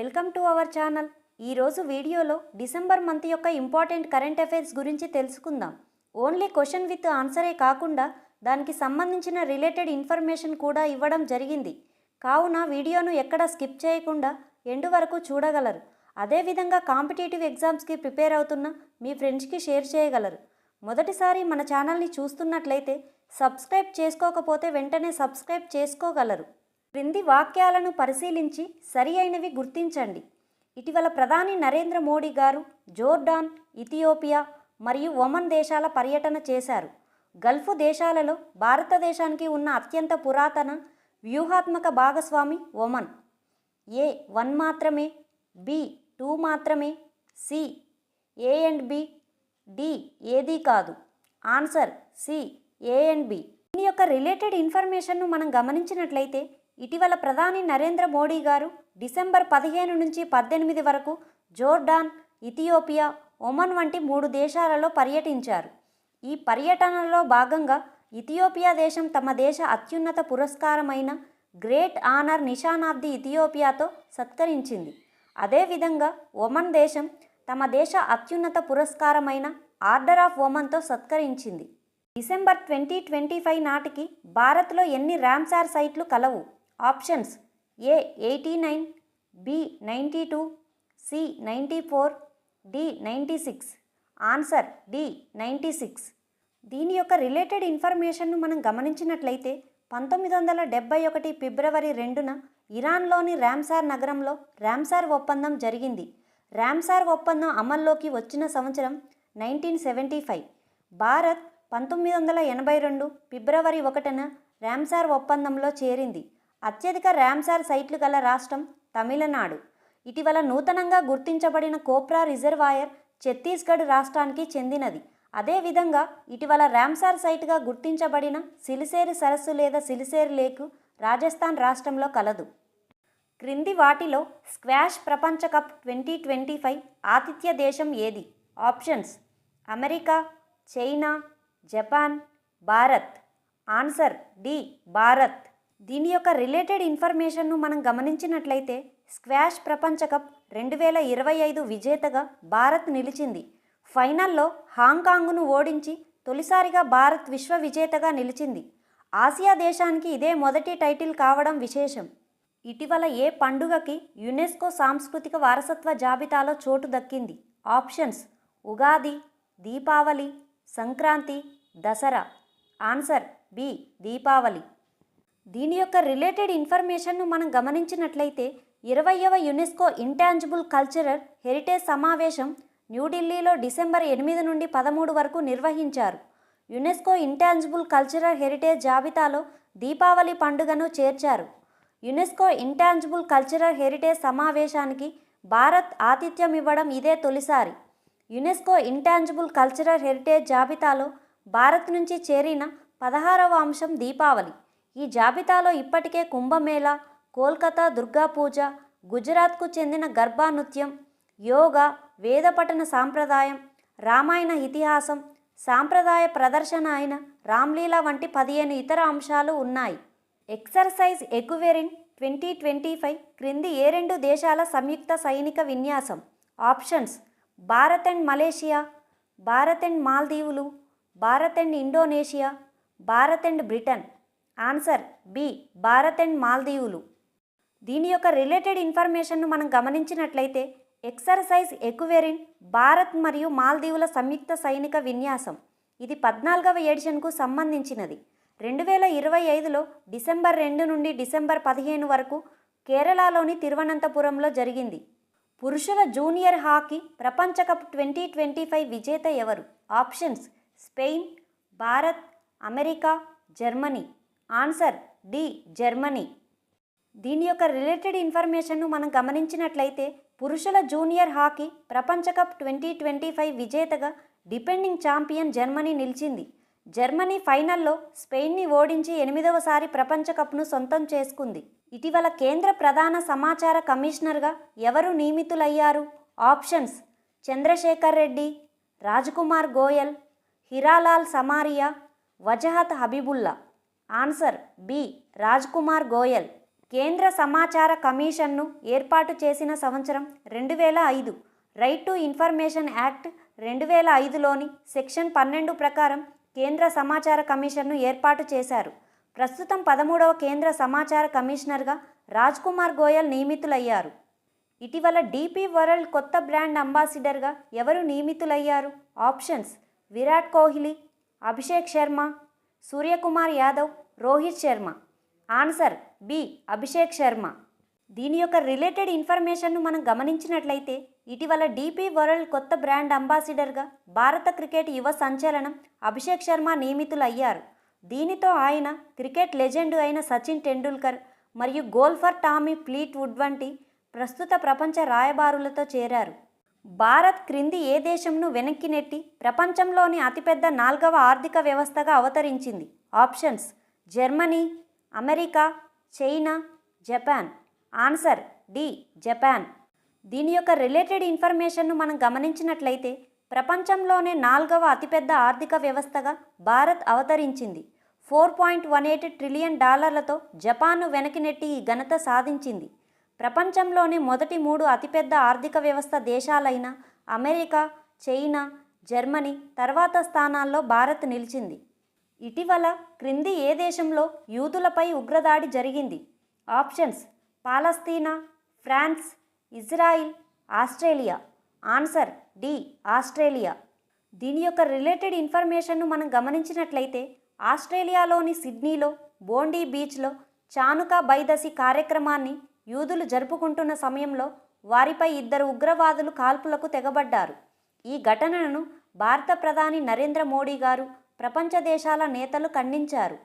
Welcome to our channel. ఈరోజు వీడియోలో December month యొక్క ఇంపార్టెంట్ కరెంట్ అఫైర్స్ గురించి తెలుసుకుందాం. ఓన్లీ క్వశ్చన్ విత్ ఆన్సరే కాకుండా దానికి సంబంధించిన రిలేటెడ్ ఇన్ఫర్మేషన్ కూడా ఇవ్వడం జరిగింది. కావున వీడియోను ఎక్కడ స్కిప్ చేయకుండా ఎండ్ వరకు చూడగలరు. అదేవిధంగా కాంపిటేటివ్ ఎగ్జామ్స్కి ప్రిపేర్ అవుతున్న మీ ఫ్రెండ్స్కి షేర్ చేయగలరు. మొదటిసారి మన ఛానల్ని చూస్తున్నట్లయితే సబ్స్క్రైబ్ చేసుకోకపోతే వెంటనే సబ్స్క్రైబ్ చేసుకోగలరు. క్రింది వాక్యాలను పరిశీలించి సరి అయినవి గుర్తించండి. ఇటీవల ప్రధాని నరేంద్ర మోడీ గారు జోర్డాన్, ఇథియోపియా మరియు ఒమన్ దేశాల పర్యటన చేశారు. గల్ఫ్ దేశాలలో భారతదేశానికి ఉన్న అత్యంత పురాతన వ్యూహాత్మక భాగస్వామి ఒమన్. ఏ 1 మాత్రమే, బి 2 మాత్రమే, C A and B, D ఏదీ కాదు. Answer C A and B. దీని యొక్క రిలేటెడ్ ఇన్ఫర్మేషన్ను మనం గమనించినట్లయితే ఇటీవల ప్రధాని నరేంద్ర మోడీ గారు డిసెంబర్ 15 నుంచి 18 వరకు జోర్డాన్, ఇథియోపియా, ఒమన్ వంటి 3 దేశాలలో పర్యటించారు. ఈ పర్యటనలో భాగంగా ఇథియోపియా దేశం తమ దేశ అత్యున్నత పురస్కారమైన great honour Nishan of the ఇథియోపియాతో సత్కరించింది. అదేవిధంగా ఒమన్ దేశం తమ దేశ అత్యున్నత పురస్కారమైన ఆర్డర్ ఆఫ్ ఒమన్తో సత్కరించింది. డిసెంబర్ 2025 నాటికి భారత్లో ఎన్ని రామ్సార్ సైట్లు కలవు? Options: A 89, B 92, C 94, D 96. Answer D 96. దీని యొక్క రిలేటెడ్ ఇన్ఫర్మేషన్ను మనం గమనించినట్లయితే 1971 ఫిబ్రవరి 2న ఇరాన్లోని రామ్సార్ నగరంలో రామ్సార్ ఒప్పందం జరిగింది. రామ్సార్ ఒప్పందం అమల్లోకి వచ్చిన సంవత్సరం 1975. భారత్ 1982 ఫిబ్రవరి 1న రామ్సార్ ఒప్పందంలో చేరింది. అత్యధిక రామ్సార్ సైట్లు గల రాష్ట్రం తమిళనాడు. ఇటీవల నూతనంగా గుర్తించబడిన కోప్రా రిజర్వాయర్ ఛత్తీస్గఢ్ రాష్ట్రానికి చెందినది. అదేవిధంగా ఇటీవల రామ్సార్ సైట్గా గుర్తించబడిన సిలిసేరు సరస్సు లేదా సిలిసేరు లేక్ రాజస్థాన్ రాష్ట్రంలో కలదు. క్రింది వాటిలో స్క్వాష్ ప్రపంచ కప్ 2025 ఆతిథ్య దేశం ఏది? Options: America, China, Japan, Bharat. Answer D Bharat. దీని యొక్క రిలేటెడ్ ఇన్ఫర్మేషన్ను మనం గమనించినట్లయితే స్క్వాష్ ప్రపంచ కప్ 2025 విజేతగా భారత్ నిలిచింది. ఫైనల్లో హాంకాంగ్ను ఓడించి తొలిసారిగా భారత్ విశ్వ విజేతగా నిలిచింది. ఆసియా దేశానికి ఇదే మొదటి టైటిల్ కావడం విశేషం. ఇటీవల ఏ పండుగకి యునెస్కో సాంస్కృతిక వారసత్వ జాబితాలో చోటు దక్కింది? Options: Ugadi, Deepavali, Sankranti, Dasara. Answer B Deepavali. దీని యొక్క రిలేటెడ్ ఇన్ఫర్మేషన్ను మనం గమనించినట్లయితే 20వ యునెస్కో ఇంటాంజిబుల్ కల్చరల్ హెరిటేజ్ సమావేశం న్యూఢిల్లీలో డిసెంబర్ 8 నుండి 13 వరకు నిర్వహించారు. యునెస్కో ఇంటాంజిబుల్ కల్చరల్ హెరిటేజ్ జాబితాలో దీపావళి పండుగను చేర్చారు. యునెస్కో ఇంటాంజిబుల్ కల్చరల్ హెరిటేజ్ సమావేశానికి భారత్ ఆతిథ్యం ఇవ్వడం ఇదే తొలిసారి. యునెస్కో ఇంటాంజిబుల్ కల్చరల్ హెరిటేజ్ జాబితాలో భారత్ నుంచి చేరిన 16వ అంశం దీపావళి. ఈ జాబితాలో ఇప్పటికే కుంభమేళా, కోల్కతా దుర్గా పూజ, గుజరాత్కు చెందిన గర్బా నృత్యం, యోగా, వేద పఠన సాంప్రదాయం, రామాయణ ఇతిహాసం, సాంప్రదాయ ప్రదర్శన అయిన రామ్లీలా వంటి 15 ఇతర అంశాలు ఉన్నాయి. ఎక్సర్సైజ్ ఎక్విరిన్ 2025 క్రింది ఏ 2 దేశాల సంయుక్త సైనిక విన్యాసం? Options: Bharat and Malaysia, Bharat and మాల్దీవులు, Bharat and Indonesia, Bharat and Britain. Answer B Bharat and మాల్దీవులు. దీని యొక్క రిలేటెడ్ ఇన్ఫర్మేషన్ను మనం గమనించినట్లయితే ఎక్సర్సైజ్ ఎక్విరిన్ భారత్ మరియు మాల్దీవుల సంయుక్త సైనిక విన్యాసం. ఇది 14వ ఎడిషన్కు సంబంధించినది. 2025లో డిసెంబర్ 2 నుండి డిసెంబర్ 15 వరకు కేరళలోని తిరువనంతపురంలో జరిగింది. పురుషుల జూనియర్ హాకీ ప్రపంచ కప్ 2025 విజేత ఎవరు? Options: Spain, Bharat, America, Germany. Answer D Germany. దీని యొక్క రిలేటెడ్ ఇన్ఫర్మేషన్ను మనం గమనించినట్లయితే పురుషుల జూనియర్ హాకీ ప్రపంచ కప్ 2025 విజేతగా డిపెండింగ్ ఛాంపియన్ జర్మనీ నిలిచింది. జర్మనీ ఫైనల్లో స్పెయిన్ని ఓడించి 8వసారి ప్రపంచ కప్ను సొంతం చేసుకుంది. ఇటీవల కేంద్ర ప్రధాన సమాచార కమిషనర్గా ఎవరు నియమితులయ్యారు? Options: Chandrashekhar Reddy, Rajkumar Goyal, Heeralal Samariya, Wajahat Habibullah. Answer B Rajkumar Goyal. కేంద్ర సమాచార కమిషన్ను ఏర్పాటు చేసిన సంవత్సరం 2005. రైట్ టు ఇన్ఫర్మేషన్ యాక్ట్ 2005లోని సెక్షన్ 12 ప్రకారం కేంద్ర సమాచార కమిషన్ను ఏర్పాటు చేశారు. ప్రస్తుతం 13వ కేంద్ర సమాచార కమిషనర్గా రాజ్ కుమార్ గోయల్ నియమితులయ్యారు. ఇటీవల డీపీ వరల్డ్ కొత్త బ్రాండ్ అంబాసిడర్గా ఎవరు నియమితులయ్యారు? Options: Virat Kohli, Abhishek Sharma, Suryakumar Yadav, Rohit Sharma. Answer B, Abhishek Sharma. దీని యొక్క రిలేటెడ్ ఇన్ఫర్మేషన్ను మనం గమనించినట్లయితే ఇటీవల డీపీ వరల్డ్ కొత్త బ్రాండ్ అంబాసిడర్గా భారత క్రికెట్ యువ సంచలనం అభిషేక్ శర్మ నియమితులయ్యారు. దీనితో ఆయన క్రికెట్ లెజెండ్ అయిన సచిన్ టెండూల్కర్ మరియు గోల్ఫర్ టామీ ఫ్లీట్వుడ్ వంటి ప్రస్తుత ప్రపంచ రాయబారులతో చేరారు. భారత్ క్రింది ఏ దేశంను వెనక్కి నెట్టి ప్రపంచంలోని అతిపెద్ద 4వ ఆర్థిక వ్యవస్థగా అవతరించింది? Options: Germany, America, China, Japan. Answer D, Japan. దీని యొక్క రిలేటెడ్ ఇన్ఫర్మేషన్ను మనం గమనించినట్లయితే ప్రపంచంలోనే 4వ అతిపెద్ద ఆర్థిక వ్యవస్థగా భారత్ అవతరించింది. $4.18 ట్రిలియన్ జపాన్ను వెనక్కి నెట్టి ఈ ఘనత సాధించింది. ప్రపంచంలోని మొదటి 3 అతిపెద్ద ఆర్థిక వ్యవస్థ దేశాలైన అమెరికా, చైనా, జర్మనీ తర్వాత స్థానాల్లో భారత్ నిలిచింది. ఇటీవల క్రింది ఏ దేశంలో యూదులపై ఉగ్రదాడి జరిగింది? ఆప్షన్స్: పాలస్తీనా, France, Israel, Australia. Answer D, Australia. దీని యొక్క రిలేటెడ్ ఇన్ఫర్మేషన్ను మనం గమనించినట్లయితే ఆస్ట్రేలియాలోని సిడ్నీలో బోండీ బీచ్లో చానుకా బైదసి కార్యక్రమాన్ని యూదులు జరుపుకుంటున్న సమయంలో వారిపై 2 ఉగ్రవాదులు కాల్పులకు తెగబడ్డారు. ఈ ఘటనను భారత ప్రధాని నరేంద్ర మోడీ గారు, ప్రపంచ దేశాల నేతలు ఖండించారు.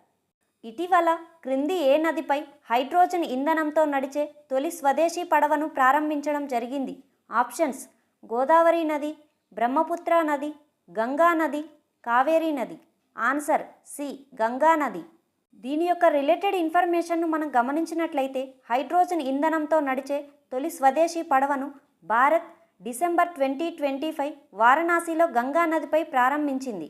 ఇటీవల క్రింది ఏ నదిపై హైడ్రోజన్ ఇంధనంతో నడిచే తొలి స్వదేశీ పడవను ప్రారంభించడం జరిగింది? ఆప్షన్స్: గోదావరి నది, బ్రహ్మపుత్ర నది, గంగా నది, కావేరీ నది. ఆన్సర్ సి, గంగా నది. దీని యొక్క రిలేటెడ్ ఇన్ఫర్మేషన్ను మనం గమనించినట్లయితే హైడ్రోజన్ ఇంధనంతో నడిచే తొలి స్వదేశీ పడవను భారత్ డిసెంబర్ 2025 వారణాసిలో గంగా నదిపై ప్రారంభించింది.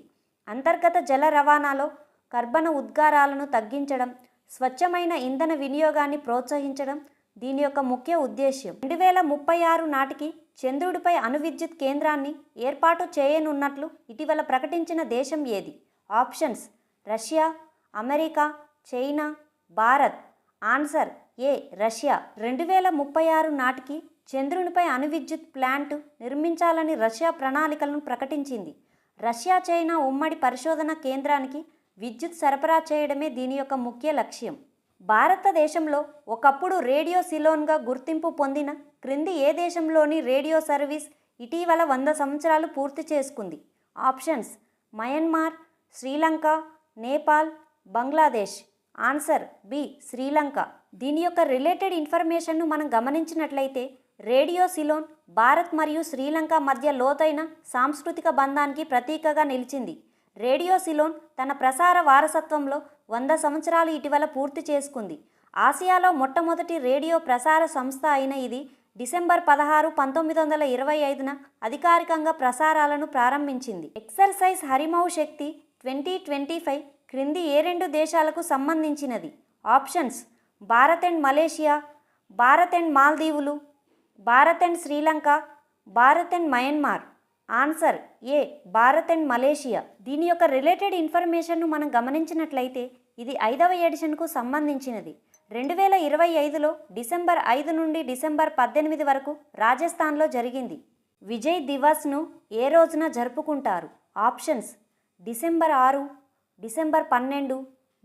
అంతర్గత జల రవాణాలో కర్బన ఉద్గారాలను తగ్గించడం, స్వచ్ఛమైన ఇంధన వినియోగాన్ని ప్రోత్సహించడం దీని యొక్క ముఖ్య ఉద్దేశ్యం. 2036 నాటికి చంద్రుడిపై అణు విద్యుత్ కేంద్రాన్ని ఏర్పాటు చేయనున్నట్లు ఇటీవల ప్రకటించిన దేశం ఏది? Options: Russia, America, China, Bharat. Answer A, Russia. 2036 నాటికి చంద్రునిపై అణు విద్యుత్ ప్లాంట్ నిర్మించాలని రష్యా ప్రణాళికలను ప్రకటించింది. రష్యా, చైనా ఉమ్మడి పరిశోధన కేంద్రానికి విద్యుత్ సరఫరా చేయడమే దీని యొక్క ముఖ్య లక్ష్యం. భారతదేశంలో ఒకప్పుడు రేడియో సిలోన్గా గుర్తింపు పొందిన క్రింది ఏ దేశంలోని రేడియో సర్వీస్ ఇటీవల 100 సంవత్సరాలు పూర్తి చేసుకుంది? Options: Myanmar, Sri Lanka, Nepal, Bangladesh. Answer B, Sri Lanka. దీని యొక్క రిలేటెడ్ ఇన్ఫర్మేషన్ను మనం గమనించినట్లయితే రేడియో సిలోన్ భారత్ మరియు శ్రీలంక మధ్య లోతైన సాంస్కృతిక బంధానికి ప్రతీకగా నిలిచింది. రేడియో సిలోన్ తన ప్రసార వారసత్వంలో 100 సంవత్సరాలు ఇటీవల పూర్తి చేసుకుంది. ఆసియాలో మొట్టమొదటి రేడియో ప్రసార సంస్థ అయిన ఇది డిసెంబర్ 16, 1925న అధికారికంగా ప్రసారాలను ప్రారంభించింది. ఎక్సర్సైజ్ హరిమౌ శక్తి 2025 క్రింది ఏ 2 దేశాలకు సంబంధించినది? Options: Bharat and Malaysia, Bharat and మాల్దీవులు, Bharat and Sri Lanka, Bharat and Myanmar. Answer A, Bharat and Malaysia. దీని యొక్క రిలేటెడ్ ఇన్ఫర్మేషన్ను మనం గమనించినట్లయితే ఇది 5వ ఎడిషన్కు సంబంధించినది. 2025లో డిసెంబర్ 5 నుండి డిసెంబర్ 18 వరకు రాజస్థాన్లో జరిగింది. విజయ్ దివస్ను ఏ రోజున జరుపుకుంటారు? Options: December 6, December 12,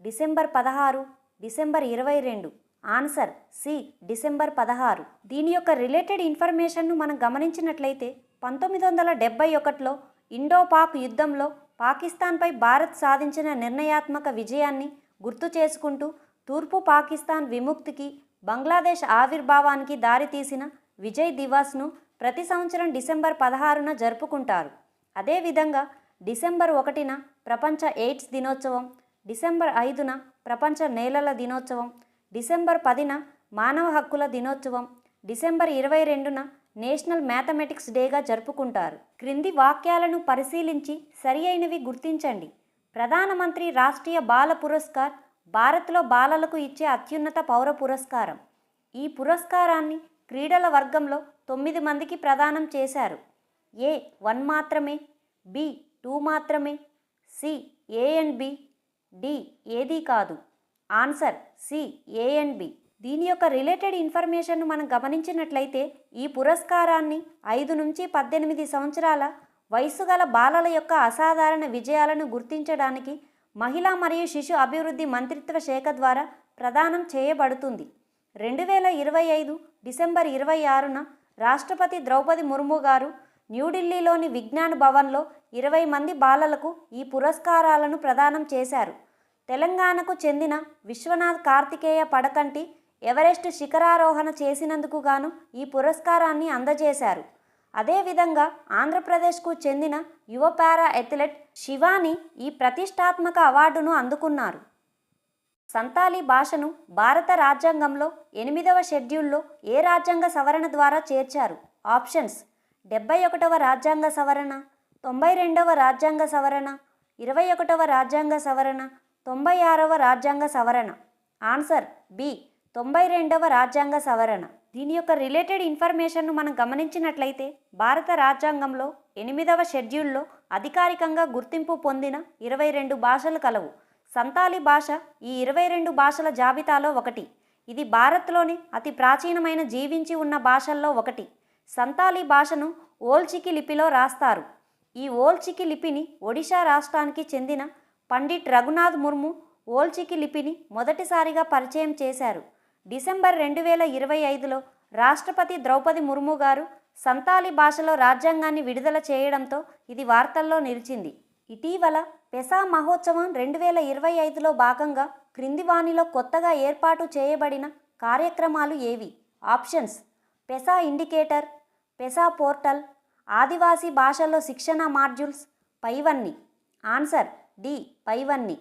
December 16, December 22. Answer C, December 16. దీని యొక్క రిలేటెడ్ ఇన్ఫర్మేషన్ను మనం గమనించినట్లయితే 1971లో ఇండో పాక్ యుద్ధంలో పాకిస్తాన్పై భారత్ సాధించిన నిర్ణయాత్మక విజయాన్ని గుర్తు చేసుకుంటూ తూర్పు పాకిస్తాన్ విముక్తికి, బంగ్లాదేశ్ ఆవిర్భావానికి దారితీసిన విజయ్ దివస్ను ప్రతి సంవత్సరం డిసెంబర్ 16న జరుపుకుంటారు. అదేవిధంగా డిసెంబర్ 1న ప్రపంచ ఎయిడ్స్ దినోత్సవం, డిసెంబర్ 5న ప్రపంచ నేలల దినోత్సవం, డిసెంబర్ 10న మానవ హక్కుల దినోత్సవం, డిసెంబర్ 22న నేషనల్ మ్యాథమెటిక్స్ డేగా జరుపుకుంటారు. క్రింది వాక్యాలను పరిశీలించి సరి అయినవి గుర్తించండి. ప్రధానమంత్రి రాష్ట్రీయ బాల పురస్కార్ భారత్లో బాలలకు ఇచ్చే అత్యున్నత పౌర పురస్కారం. ఈ పురస్కారాన్ని క్రీడల వర్గంలో 9 మందికి ప్రదానం చేశారు. ఏ 1 మాత్రమే, బి 2 మాత్రమే, C A and B, D ఏదీ కాదు. Answer C A and B. దీని యొక్క రిలేటెడ్ ఇన్ఫర్మేషన్ను మనం గమనించినట్లయితే ఈ పురస్కారాన్ని 5 నుంచి 18 సంవత్సరాల వయసు గల బాలల యొక్క అసాధారణ విజయాలను గుర్తించడానికి మహిళా మరియు శిశు అభివృద్ధి మంత్రిత్వ శాఖ ద్వారా ప్రదానం చేయబడుతుంది. 2025 డిసెంబర్ 26న రాష్ట్రపతి ద్రౌపది ముర్ము గారు న్యూఢిల్లీలోని విజ్ఞాన్ భవన్లో 20 మంది బాలలకు ఈ పురస్కారాలను ప్రదానం చేశారు. తెలంగాణకు చెందిన విశ్వనాథ్ కార్తికేయ పడకంటి ఎవరెస్ట్ శిఖరారోహణ చేసినందుకు గాను ఈ పురస్కారాన్ని అందజేశారు. అదేవిధంగా ఆంధ్రప్రదేశ్కు చెందిన యువ పారా అథ్లెట్ శివాని ఈ ప్రతిష్టాత్మక అవార్డును అందుకున్నారు. సంతాలీ భాషను భారత రాజ్యాంగంలో 8వ షెడ్యూల్లో ఏ రాజ్యాంగ సవరణ ద్వారా చేర్చారు? ఆప్షన్స్ 71వ రాజ్యాంగ సవరణ, 92వ రాజ్యాంగ సవరణ, 21వ రాజ్యాంగ సవరణ, 96వ రాజ్యాంగ సవరణ. ఆన్సర్ బి 92వ రాజ్యాంగ సవరణ. దీని యొక్క రిలేటెడ్ ఇన్ఫర్మేషన్ను మనం గమనించినట్లయితే భారత రాజ్యాంగంలో 8వ షెడ్యూల్లో అధికారికంగా గుర్తింపు పొందిన 22 భాషలు కలవు. సంతాలీ భాష ఈ 22 భాషల జాబితాలో ఒకటి. ఇది భారత్లోని అతి ప్రాచీనమైన జీవించి ఉన్న భాషల్లో ఒకటి. సంతాలీ భాషను ఓల్చికి లిపిలో రాస్తారు. ఈ ఓల్చికి లిపిని ఒడిషా రాష్ట్రానికి చెందిన పండిట్ రఘునాథ్ ముర్ము ఓల్చికి లిపిని మొదటిసారిగా పరిచయం చేశారు. డిసెంబర్ 2025లో రాష్ట్రపతి ద్రౌపది ముర్ము గారు సంతాలీ భాషలో రాజ్యాంగాన్ని విడుదల చేయడంతో ఇది వార్తల్లో నిలిచింది. ఇటీవల పెసా మహోత్సవం 2025లో భాగంగా క్రింది వానిలో కొత్తగా ఏర్పాటు చేయబడిన కార్యక్రమాలు ఏవి? ఆప్షన్స్ పెసా ఇండికేటర్, పెసా పోర్టల్, ఆదివాసీ భాషల్లో శిక్షణ మాడ్యూల్స్, పైవన్నీ. ఆన్సర్ డి పైవన్నీ.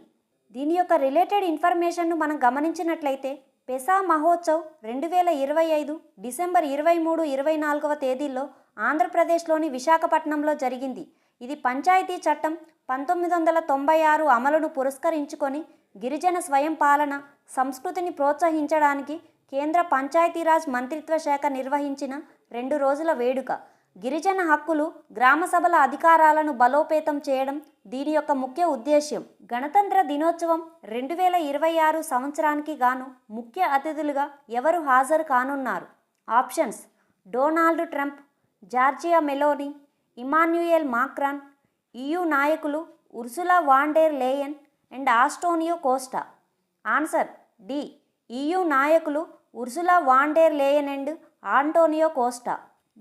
దీని యొక్క రిలేటెడ్ ఇన్ఫర్మేషన్ను మనం గమనించినట్లయితే పెసా మహోత్సవ్ 2025 డిసెంబర్ 23, 24వ తేదీల్లో ఆంధ్రప్రదేశ్లోని విశాఖపట్నంలో జరిగింది. ఇది పంచాయతీ చట్టం 1996 అమలును పురస్కరించుకొని గిరిజన స్వయం పాలన సంస్కృతిని ప్రోత్సహించడానికి కేంద్ర పంచాయతీరాజ్ మంత్రిత్వ శాఖ నిర్వహించిన 2 రోజుల వేడుక. గిరిజన హక్కులు, గ్రామ సభల అధికారాలను బలోపేతం చేయడం దీని యొక్క ముఖ్య ఉద్దేశ్యం. గణతంత్ర దినోత్సవం 2026 సంవత్సరానికి గాను ముఖ్య అతిథులుగా ఎవరు హాజరు కానున్నారు? Options Donald Trump, Giorgia Meloni, Emmanuel Macron, EU నాయకులు Ursula von der Leyen and Antonio Costa. Answer D EU నాయకులు Ursula von der Leyen and Antonio Costa.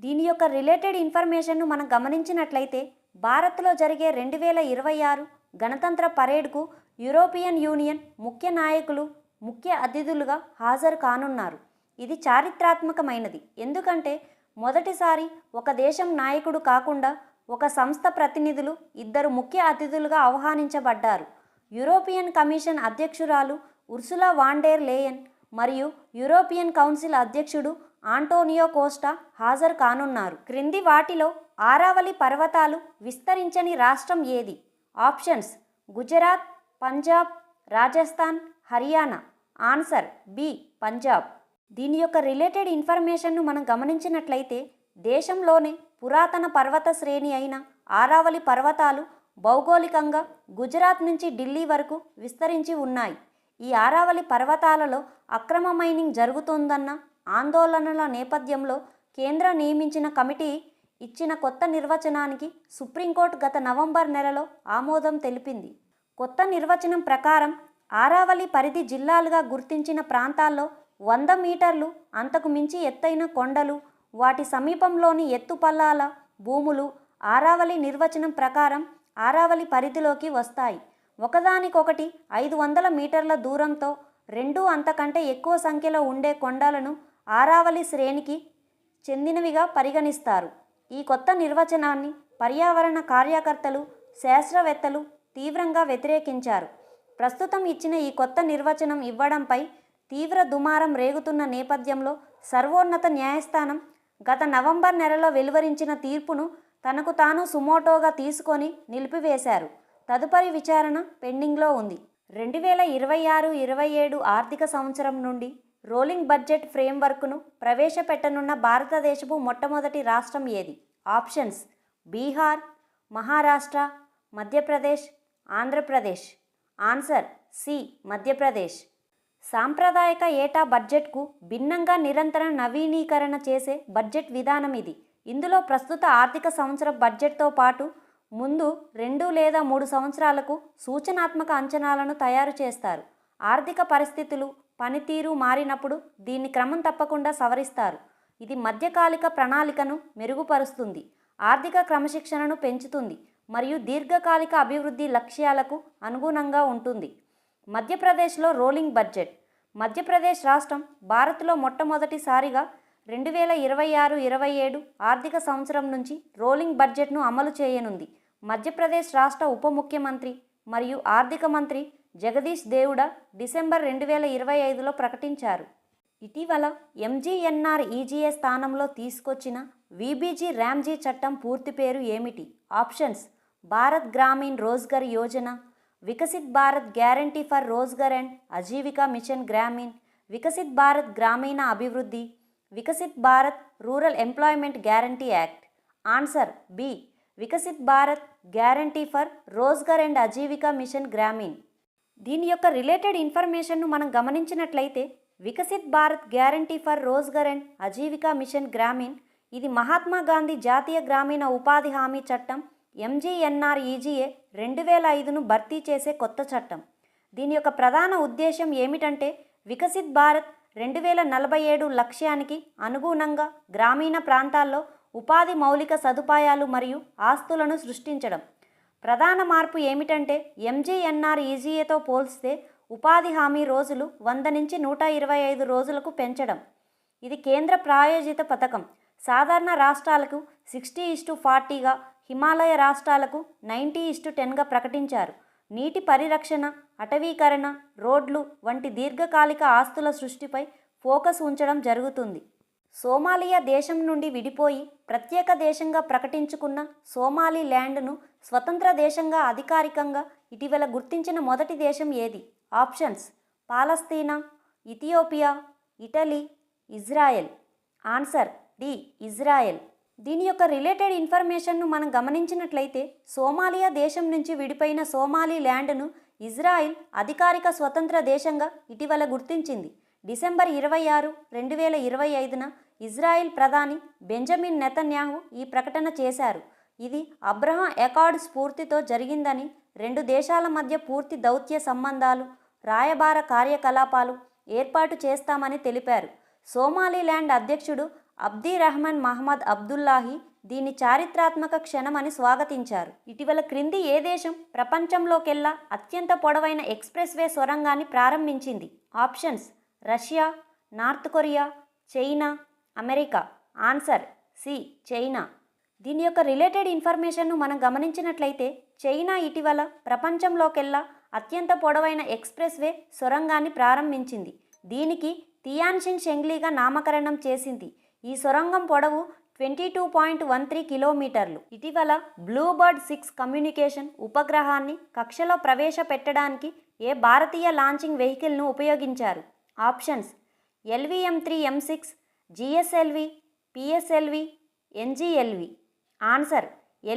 దీని యొక్క రిలేటెడ్ ఇన్ఫర్మేషన్ను మనం గమనించినట్లయితే భారత్లో జరిగే 2026 గణతంత్ర పరేడ్కు యూరోపియన్ యూనియన్ ముఖ్య నాయకులు ముఖ్య అతిథులుగా హాజరు కానున్నారు. ఇది చారిత్రాత్మకమైనది. ఎందుకంటే మొదటిసారి ఒక దేశం నాయకుడు కాకుండా ఒక సంస్థ ప్రతినిధులు 2 ముఖ్య అతిథులుగా ఆహ్వానించబడ్డారు. యూరోపియన్ కమిషన్ అధ్యక్షురాలు ఉర్సులా వాన్ డెర్ లేయన్ మరియు యూరోపియన్ కౌన్సిల్ అధ్యక్షుడు ఆంటోనియో కోస్టా హాజరు కానున్నారు. క్రింది వాటిలో ఆరావళి పర్వతాలు విస్తరించని రాష్ట్రం ఏది? Options Gujarat, Punjab, Rajasthan, Haryana. Answer B Punjab. దీని యొక్క రిలేటెడ్ ఇన్ఫర్మేషన్ను మనం గమనించినట్లయితే దేశంలోనే పురాతన పర్వత శ్రేణి అయిన ఆరావళి పర్వతాలు భౌగోళికంగా గుజరాత్ నుంచి ఢిల్లీ వరకు విస్తరించి ఉన్నాయి. ఈ ఆరావళి పర్వతాలలో అక్రమ మైనింగ్ జరుగుతోందన్న ఆందోళనల నేపథ్యంలో కేంద్రం నియమించిన కమిటీ ఇచ్చిన కొత్త నిర్వచనానికి సుప్రీంకోర్టు గత నవంబర్ నెలలో ఆమోదం తెలిపింది. కొత్త నిర్వచనం ప్రకారం ఆరావళి పరిధి జిల్లాలుగా గుర్తించిన ప్రాంతాల్లో 100 మీటర్లు అంతకు మించి ఎత్తైన కొండలు, వాటి సమీపంలోని ఎత్తుపల్లాల భూములు ఆరావళి నిర్వచనం ప్రకారం ఆరావళి పరిధిలోకి వస్తాయి. ఒకదానికొకటి 500 మీటర్ల దూరంతో 2 అంతకంటే ఎక్కువ సంఖ్యలో ఉండే కొండలను ఆరావళి శ్రేణికి చెందినవిగా పరిగణిస్తారు. ఈ కొత్త నిర్వచనాన్ని పర్యావరణ కార్యకర్తలు, శాస్త్రవేత్తలు తీవ్రంగా వ్యతిరేకించారు. ప్రస్తుతం ఇచ్చిన ఈ కొత్త నిర్వచనం ఇవ్వడంపై తీవ్ర దుమారం రేగుతున్న నేపథ్యంలో సర్వోన్నత న్యాయస్థానం గత నవంబర్ నెలలో వెలువరించిన తీర్పును తనకు తాను సుమోటోగా తీసుకొని నిలిపివేశారు. తదుపరి విచారణ పెండింగ్లో ఉంది. 2026-27 ఆర్థిక సంవత్సరం నుండి రోలింగ్ బడ్జెట్ ఫ్రేమ్వర్క్ను ప్రవేశపెట్టనున్న భారతదేశపు మొట్టమొదటి రాష్ట్రం ఏది? Options: Bihar, Maharashtra, Madhya Pradesh, Andhra Pradesh. Answer C, Madhya Pradesh. సాంప్రదాయక ఏటా బడ్జెట్కు భిన్నంగా నిరంతర నవీకరణ చేసే బడ్జెట్ విధానం ఇది. ఇందులో ప్రస్తుత ఆర్థిక సంవత్సరం బడ్జెట్తో పాటు ముందు 2 లేదా 3 సంవత్సరాలకు సూచనాత్మక అంచనాలను తయారు చేస్తారు. ఆర్థిక పరిస్థితులు, పనితీరు మారినప్పుడు దీన్ని క్రమం తప్పకుండా సవరిస్తారు. ఇది మధ్యకాలిక ప్రణాళికను మెరుగుపరుస్తుంది, ఆర్థిక క్రమశిక్షణను పెంచుతుంది మరియు దీర్ఘకాలిక అభివృద్ధి లక్ష్యాలకు అనుగుణంగా ఉంటుంది. మధ్యప్రదేశ్లో రోలింగ్ బడ్జెట్. మధ్యప్రదేశ్ రాష్ట్రం భారత్లో మొట్టమొదటిసారిగా 2026-27 ఆర్థిక సంవత్సరం నుంచి రోలింగ్ బడ్జెట్ను అమలు చేయనుంది. మధ్యప్రదేశ్ రాష్ట్ర ఉప ముఖ్యమంత్రి మరియు ఆర్థిక మంత్రి జగదీష్ దేవుడా డిసెంబర్ 2025లో ప్రకటించారు. ఇటీవల ఎంజీఎన్ఆర్ఈజీఏ స్థానంలో తీసుకొచ్చిన వీబీజీ రామ్జీ చట్టం పూర్తి పేరు ఏమిటి? Options: Bharat Gramin Rozgar Yojana, Viksit Bharat guarantee for Rozgar and Ajeevika mission Gramin, Viksit Bharat గ్రామీణ అభివృద్ధి, Viksit Bharat rural employment guarantee act. Answer B, Viksit Bharat guarantee for Rozgar and Ajeevika mission Gramin. దీని యొక్క రిలేటెడ్ ఇన్ఫర్మేషన్ను మనం గమనించినట్లయితే Viksit Bharat guarantee for Rozgar and Ajeevika mission Gramin ఇది మహాత్మా గాంధీ జాతీయ గ్రామీణ ఉపాధి హామీ చట్టం ఎంజీఎన్ఆర్ఈజీఏ 2005ను భర్తీ చేసే కొత్త చట్టం. దీని యొక్క ప్రధాన ఉద్దేశం ఏమిటంటే వికసిత్ భారత్ 2047 లక్ష్యానికి అనుగుణంగా గ్రామీణ ప్రాంతాల్లో ఉపాధి మౌలిక సదుపాయాలు మరియు ఆస్తులను సృష్టించడం. ప్రధాన మార్పు ఏమిటంటే ఎంజీఎన్ఆర్ఈజీఏతో పోల్స్తే ఉపాధి హామీ రోజులు 100 నుంచి 125 రోజులకు పెంచడం. ఇది కేంద్ర ప్రాయోజిత పథకం. సాధారణ రాష్ట్రాలకు 60:40గా, హిమాలయ రాష్ట్రాలకు 90:10గా ప్రకటించారు. నీటి పరిరక్షణ, అటవీకరణ, రోడ్లు వంటి దీర్ఘకాలిక ఆస్తుల సృష్టిపై ఫోకస్ ఉంచడం జరుగుతుంది. సోమాలియా దేశం నుండి విడిపోయి ప్రత్యేక దేశంగా ప్రకటించుకున్న సోమాలిల్యాండ్ను స్వతంత్ర దేశంగా అధికారికంగా ఇటీవల గుర్తించిన మొదటి దేశం ఏది? ఆప్షన్స్: పాలస్తీనా, Ethiopia, Italy, Israel. Answer D, Israel. దీని యొక్క రిలేటెడ్ ఇన్ఫర్మేషన్ను మనం గమనించినట్లయితే సోమాలియా దేశం నుంచి విడిపోయిన సోమాలిల్యాండ్ను ఇజ్రాయిల్ అధికారిక స్వతంత్ర దేశంగా ఇటీవల గుర్తించింది. డిసెంబర్ 26, 2025న ఇజ్రాయిల్ ప్రధాని బెంజమిన్ నెతన్యాహు ఈ ప్రకటన చేశారు. ఇది అబ్రహాం అకార్డ్ స్ఫూర్తితో జరిగిందని, 2 దేశాల మధ్య పూర్తి దౌత్య సంబంధాలు, రాయబార కార్యకలాపాలు ఏర్పాటు చేస్తామని తెలిపారు. సోమాలిల్యాండ్ అధ్యక్షుడు అబ్దీ రెహమాన్ మహమ్మద్ అబ్దుల్లాహి దీన్ని చారిత్రాత్మక క్షణమని స్వాగతించారు. ఇటీవల క్రింది ఏ దేశం ప్రపంచంలోకెల్లా అత్యంత పొడవైన ఎక్స్ప్రెస్ వే సొరంగాన్ని ప్రారంభించింది? Options: Russia, North Korea, China, America. Answer C, China. దీని యొక్క రిలేటెడ్ ఇన్ఫర్మేషన్ను మనం గమనించినట్లయితే చైనా ఇటీవల ప్రపంచంలోకెల్లా అత్యంత పొడవైన ఎక్స్ప్రెస్ వే సొరంగాన్ని ప్రారంభించింది. దీనికి తియాన్షిన్ షెంగ్లీగా నామకరణం చేసింది. ఈ సొరంగం పొడవు 22.13 కిలోమీటర్లు. ఇటీవల బ్లూబర్డ్ 6 కమ్యూనికేషన్ ఉపగ్రహాన్ని కక్షలో ప్రవేశపెట్టడానికి ఏ భారతీయ లాంచింగ్ వెహికల్ను ఉపయోగించారు? Options: LVM-3 M6, GSLV, PSLV, NGLV. Answer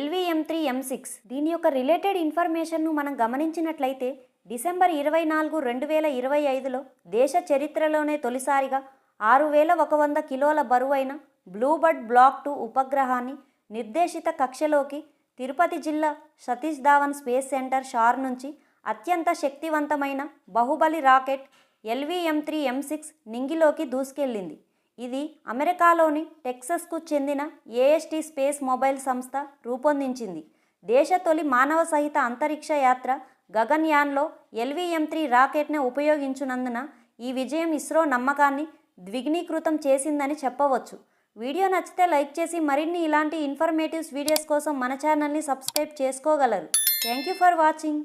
LVM-3 M6. దీని యొక్క రిలేటెడ్ ఇన్ఫర్మేషన్ను మనం గమనించినట్లయితే డిసెంబర్ 24, 2025లో దేశ చరిత్రలోనే తొలిసారిగా 6100 కిలోల బరువైన బ్లూబర్డ్ బ్లాక్ 2 ఉపగ్రహాన్ని నిర్దేశిత కక్షలోకి తిరుపతి జిల్లా సతీష్ ధావన్ స్పేస్ సెంటర్ షార్ నుంచి అత్యంత శక్తివంతమైన బాహుబలి రాకెట్ LVM-3 M6 నింగిలోకి దూసుకెళ్లింది. ఇది అమెరికాలోని టెక్సస్కు చెందిన AST స్పేస్ మొబైల్ సంస్థ రూపొందించింది. దేశ తొలి మానవ సహిత అంతరిక్ష యాత్ర గగన్యాన్లో LVM-3 రాకెట్ను ఉపయోగించున్నందున ఈ విజయం ఇస్రో నమ్మకాన్ని ద్విగుణీకృతం చేసిందని చెప్పవచ్చు. వీడియో నచ్చితే లైక్ చేసి మరిన్ని ఇలాంటి ఇన్ఫర్మేటివ్ వీడియోస్ కోసం మన ఛానల్ని సబ్స్క్రైబ్ చేసుకోగలరు. Thank you for watching.